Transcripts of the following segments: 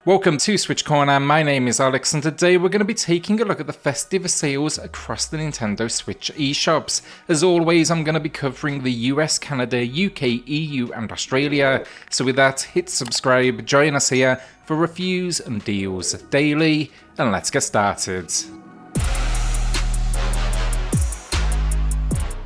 Welcome to SwitchCorner, my name is Alex and today we're going to be taking a look at the festive sales across the Nintendo Switch eShops. As always, I'm going to be covering the US, Canada, UK, EU and Australia. So with that, hit subscribe, join us here for reviews and deals daily, and let's get started.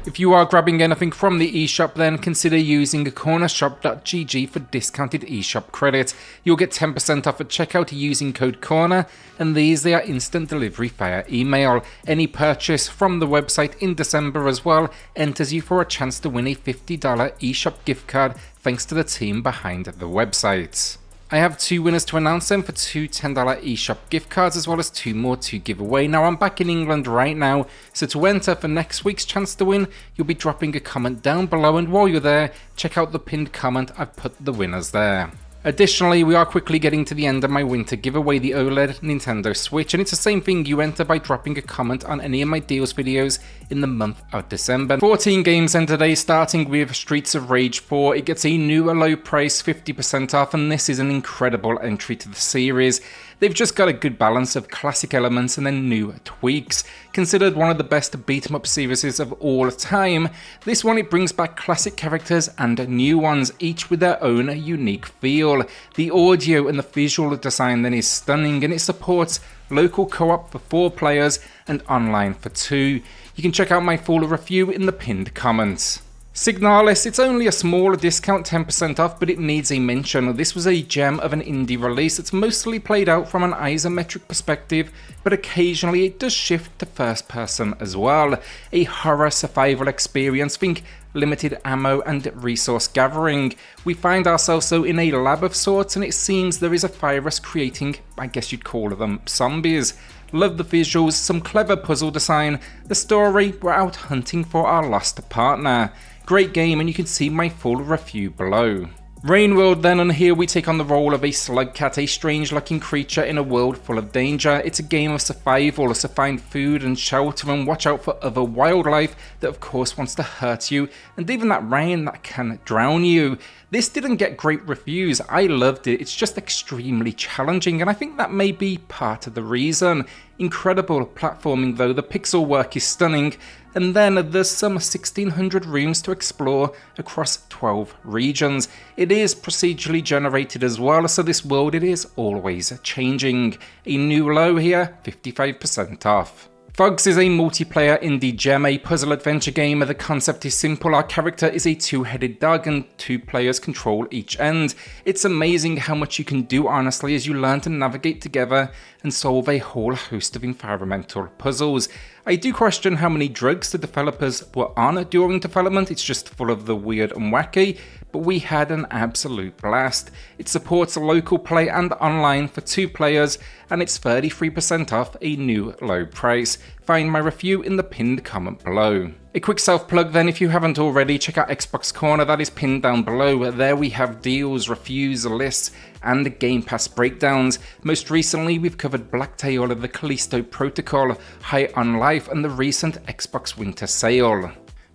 If you are grabbing anything from the eShop, then consider using cornershop.gg for discounted eShop credit. You'll get 10% off at checkout using code CORNER, and they are instant delivery via email. Any purchase from the website in December as well enters you for a chance to win a $50 eShop gift card thanks to the team behind the website. I have two winners to announce them for two $10 eShop gift cards as well as two more to give away. Now I'm back in England right now, so to enter for next week's chance to win, you'll be dropping a comment down below, and while you're there, check out the pinned comment, I've put the winners there. Additionally, we are quickly getting to the end of my winter giveaway, the OLED Nintendo Switch, and it's the same thing. You enter by dropping a comment on any of my deals videos in the month of December. 14 games in today, starting with Streets of Rage 4. It gets a new low price, 50% off, and this is an incredible entry to the series. They've just got a good balance of classic elements and then new tweaks. Considered one of the best beat-em-up series of all time, this one it brings back classic characters and new ones, each with their own unique feel. The audio and the visual design then is stunning, and it supports local co-op for 4 players and online for 2. You can check out my full review in the pinned comments. Signalis, it's only a smaller discount, 10% off, but it needs a mention. This was a gem of an indie release. It's mostly played out from an isometric perspective, but occasionally it does shift to first person as well. A horror survival experience, think limited ammo and resource gathering. We find ourselves so in a lab of sorts, and it seems there is a virus creating, I guess you'd call them, zombies. Love the visuals, some clever puzzle design. The story, we're out hunting for our lost partner. Great game, and you can see my full review below. Rainworld then, and here we take on the role of a slug cat, a strange looking creature in a world full of danger. It's a game of survival, so find food and shelter and watch out for other wildlife that of course wants to hurt you, and even that rain that can drown you. This didn't get great reviews. I loved it. It's just extremely challenging, and I think that may be part of the reason. Incredible platforming though, the pixel work is stunning, and then there's some 1600 rooms to explore across 12 regions. It is procedurally generated as well, so this world it is always changing. A new low here, 55% off. Phogs is a multiplayer indie gem, a puzzle adventure game. The concept is simple. Our character is a two-headed dog and 2 players control each end. It's amazing how much you can do honestly as you learn to navigate together and solve a whole host of environmental puzzles. I do question how many drugs the developers were on during development. It's just full of the weird and wacky, but we had an absolute blast. It supports local play and online for 2 players, and it's 33% off, a new low price. Find my review in the pinned comment below. A quick self-plug then, if you haven't already, check out XboxCorner, that is pinned down below. There we have deals, reviews, lists, and Game Pass breakdowns. Most recently, we've covered Blacktail of the Callisto Protocol, High on Life, and the recent Xbox Winter Sale.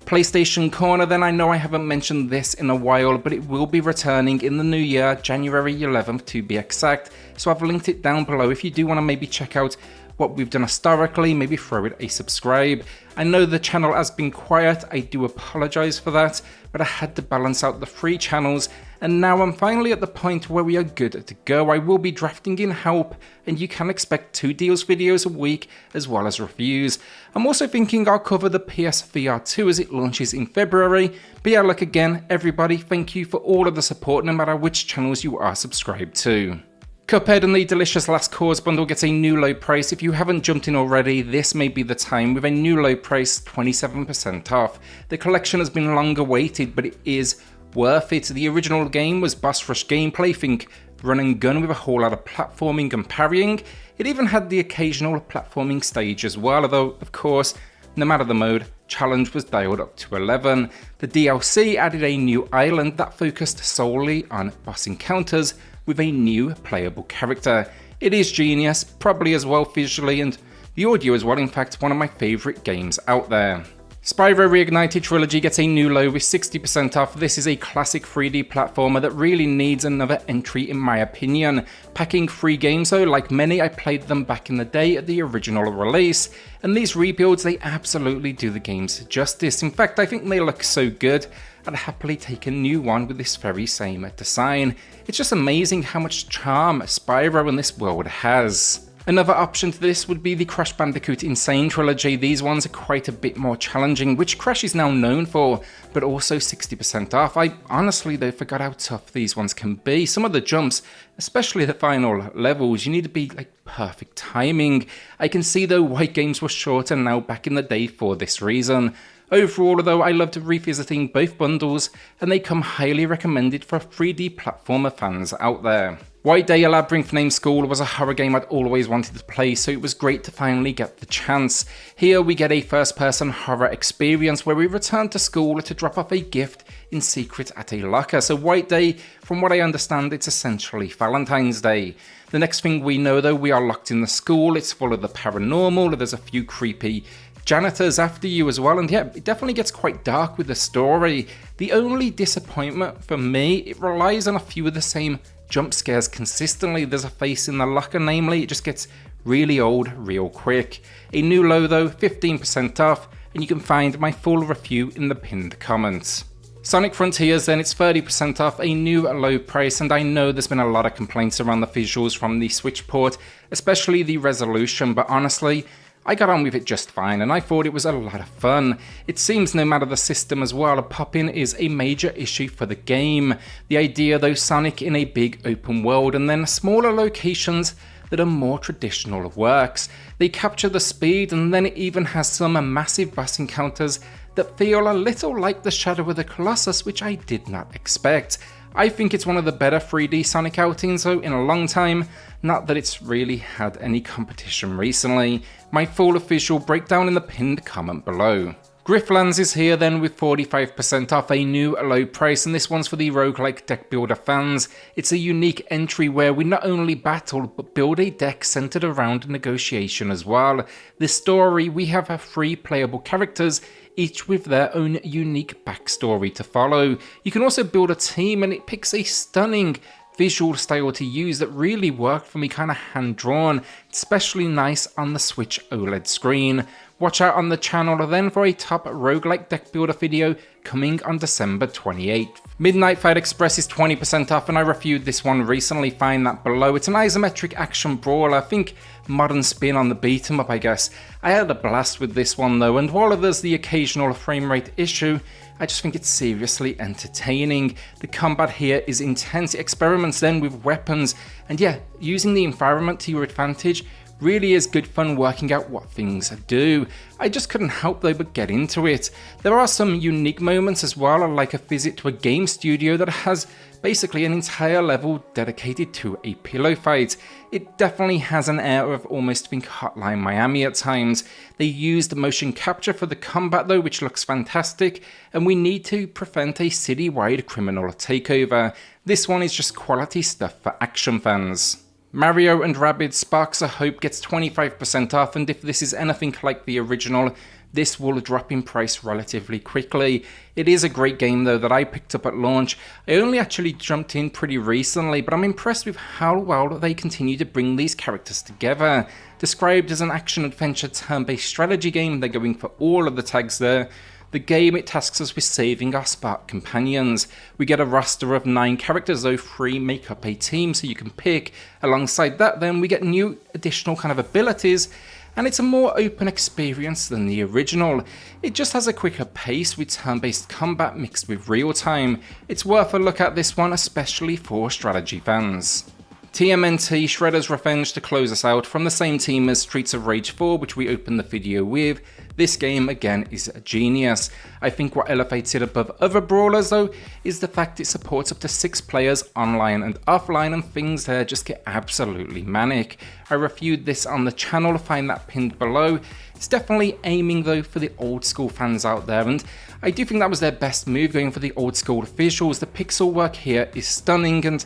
PlayStationCorner then, I know I haven't mentioned this in a while, but it will be returning in the new year, January 11th to be exact, so I've linked it down below if you do want to maybe check out what we've done historically, maybe throw it a subscribe. I know the channel has been quiet, I do apologise for that, but I had to balance out the 3 channels, and now I'm finally at the point where we are good to go. I will be drafting in help, and you can expect 2 deals videos a week as well as reviews. I'm also thinking I'll cover the PSVR 2 as it launches in February, but yeah, look again, everybody, thank you for all of the support no matter which channels you are subscribed to. Cuphead and the delicious Last Cause bundle gets a new low price. If you haven't jumped in already, this may be the time with a new low price, 27% off. The collection has been long awaited, but it is worth it. The original game was boss rush gameplay, think run and gun with a whole lot of platforming and parrying. It even had the occasional platforming stage as well, although of course, no matter the mode, challenge was dialed up to 11. The DLC added a new island that focused solely on boss encounters, with a new playable character. It is genius, probably as well visually, and the audio as well, in fact one of my favourite games out there. Spyro Reignited Trilogy gets a new low with 60% off. This is a classic 3D platformer that really needs another entry in my opinion. Packing free games though, like many, I played them back in the day at the original release, and these rebuilds, they absolutely do the games justice. In fact, I think they look so good, I'd happily take a new one with this very same design. It's just amazing how much charm Spyro in this world has. Another option to this would be the Crash Bandicoot Insane Trilogy. These ones are quite a bit more challenging, which Crash is now known for, but also 60% off. I honestly though forgot how tough these ones can be. Some of the jumps, especially the final levels, you need to be like perfect timing. I can see though why games were shorter now back in the day for this reason. Overall though, I loved revisiting both bundles, and they come highly recommended for 3D platformer fans out there. White Day, a Labyrinth named School, was a horror game I'd always wanted to play, so it was great to finally get the chance. Here we get a first-person horror experience where we return to school to drop off a gift in secret at a locker. So White Day, from what I understand, it's essentially Valentine's Day. The next thing we know though, we are locked in the school. It's full of the paranormal, there's a few creepy janitors after you as well, and yeah, it definitely gets quite dark with the story. The only disappointment for me, it relies on a few of the same jump scares consistently. There's a face in the locker, namely, it just gets really old real quick. A new low though, 15% off, and you can find my full review in the pinned comments. Sonic Frontiers then, it's 30% off, a new low price, and I know there's been a lot of complaints around the visuals from the Switch port, especially the resolution, but honestly, I got on with it just fine, and I thought it was a lot of fun. It seems no matter the system as well, a pop-in is a major issue for the game. The idea though, Sonic in a big open world and then smaller locations that are more traditional works. They capture the speed, and then it even has some massive boss encounters that feel a little like the Shadow of the Colossus, which I did not expect. I think it's one of the better 3D Sonic outings though in a long time, not that it's really had any competition recently. My full visual breakdown in the pinned comment below. GRIFTLANDS is here then with 45% off, a new low price, and this one's for the roguelike deck builder fans. It's a unique entry where we not only battle but build a deck centered around negotiation as well. This story, we have 3 playable characters, each with their own unique backstory to follow. You can also build a team, and it picks a stunning visual style to use that really worked for me, kind of hand-drawn, especially nice on the Switch OLED screen. Watch out on the channel then for a top roguelike deck builder video coming on December 28th. Midnight Fight Express is 20% off, and I reviewed this one recently, find that below. It's an isometric action brawler, I think modern spin on the beat 'em up I guess. I had a blast with this one though, and while there's the occasional frame rate issue, I just think it's seriously entertaining. The combat here is intense, it experiments then with weapons, and yeah, using the environment to your advantage really is good fun working out what things do. I just couldn't help though but get into it. There are some unique moments as well, like a visit to a game studio that has basically an entire level dedicated to a pillow fight. It definitely has an air of almost think Hotline Miami at times. They used motion capture for the combat though, which looks fantastic, and we need to prevent a citywide criminal takeover. This one is just quality stuff for action fans. Mario and Rabbids Sparks of Hope gets 25% off, and if this is anything like the original, this will drop in price relatively quickly. It is a great game though that I picked up at launch. I only actually jumped in pretty recently, but I'm impressed with how well they continue to bring these characters together. Described as an action-adventure turn-based strategy game, they're going for all of the tags there. The game, it tasks us with saving our Spark companions. We get a roster of 9 characters, though 3 make up a team, so you can pick. Alongside that then, we get new additional kind of abilities, and it's a more open experience than the original. It just has a quicker pace with turn-based combat mixed with real-time. It's worth a look at this one, especially for strategy fans. TMNT Shredder's Revenge to close us out, from the same team as Streets of Rage 4, which we opened the video with. This game again is a genius. I think what elevates it above other brawlers though is the fact it supports up to 6 players online and offline, and things there just get absolutely manic. I reviewed this on the channel, find that pinned below. It's definitely aiming though for the old school fans out there, and I do think that was their best move, going for the old school visuals. The pixel work here is stunning, and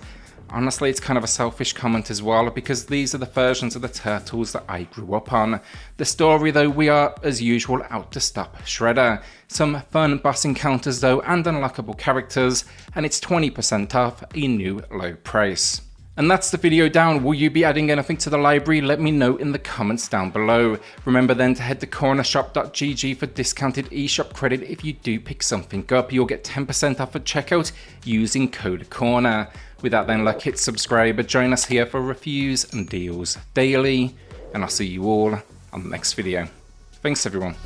Honestly, it's kind of a selfish comment as well, because these are the versions of the Turtles that I grew up on. The story though, we are as usual out to stop Shredder. Some fun boss encounters though, and unlockable characters, and it's 20% off a new low price. And that's the video down. Will you be adding anything to the library? Let me know in the comments down below. Remember then to head to cornershop.gg for discounted eShop credit. If you do pick something up, you'll get 10% off at checkout using code CORNER. With that then, hit subscribe, join us here for reviews and deals daily, and I'll see you all on the next video. Thanks everyone.